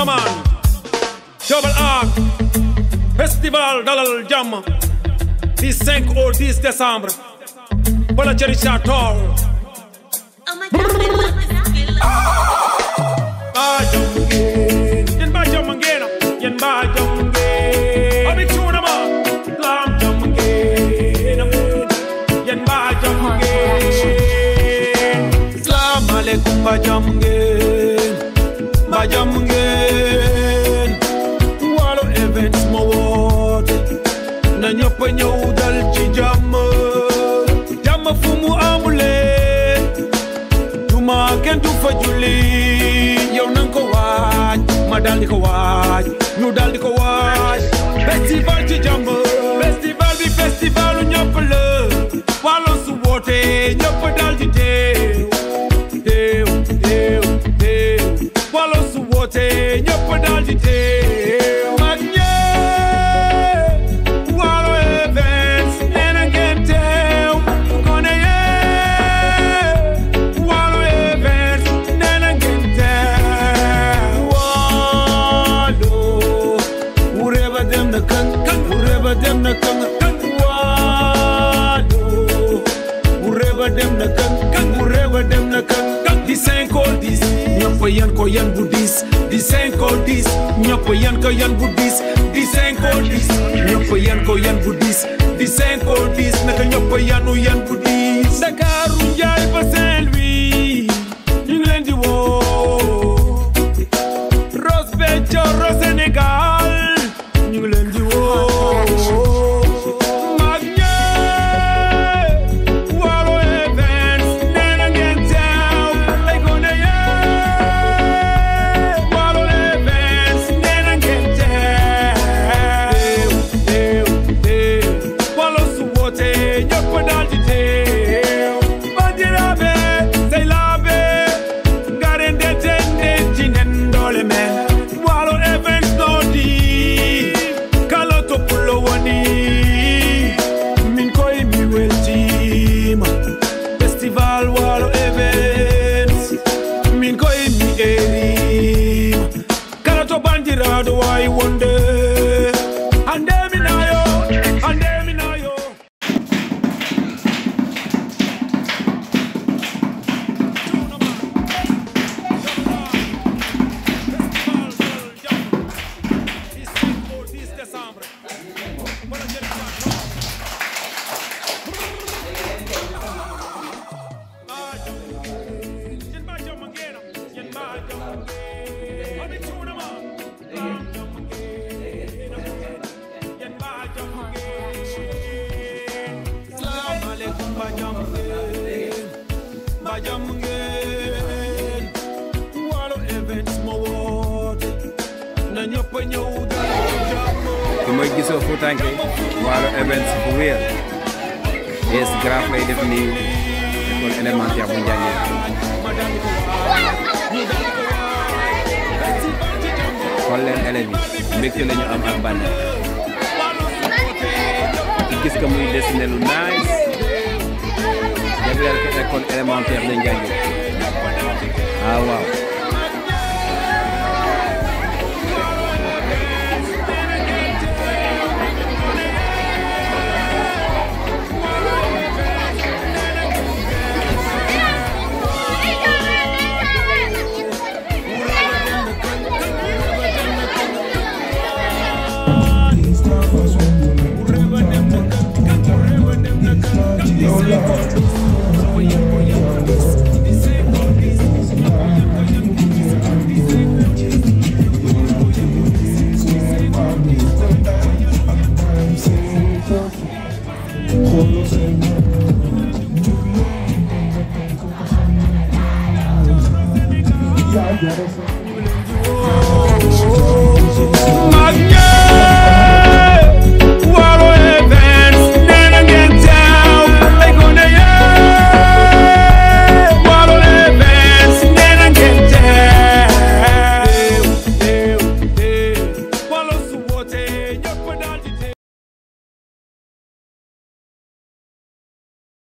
man. Double Arc Festival dalal jamm du 5 au 10 décembre wala ci Richard-Toll. Ba jamm ngeen yen ba jamm ngeen abi tuna ma lam jamm ngeen yen ba jamm ngeen Assalamu alaikum ba jamm ngeen Walo events mo woote na ñëpp ñëw dal ci jàmm fu mu amule duma kenn du fa julli yow nang ko waaj ma dal di ko waaj ñu dal di ko waaj festival ci jàmm festival bi festivalu ñëpp la Walo su woote ñëpp dal di teew Walo su woote ñëpp dal di teew mag ñee Walo events nee na ngeen teew kone yee Walo events nee na ngeen teew Walo ureba dem na kan ureba dem na kan Walo ureba dem na kan ureba dem na kan di 5 au 10 ñëpp yan ko yan bu 10 di 5 au 10 ñëpp yan ko yan bu 10 di 5 au 10 ñëpp yan ko yan bu 10 di 5 au 10 naka ñëpp yanu yan bu 10 Dakaru Njaay ba Saint-Louis ñu ngi leen di woo Ross Béthio Sénégal ñu ngi leen di woo Walo events min ko mi eri kala to bandiraado way wonde ande mi nayo Walo events mo woote na ñëpp ñëw dal ku may gisoo Fuutanke Walo events bu wéer yes graph lay def nii école élémentaire bu Njàngeen xool leen élèves yi mbégte lañu am ak bànneex ci gis ko muy dessiné lu nice jagleel ko école élémentaire de Njàngeen waaw Yeah,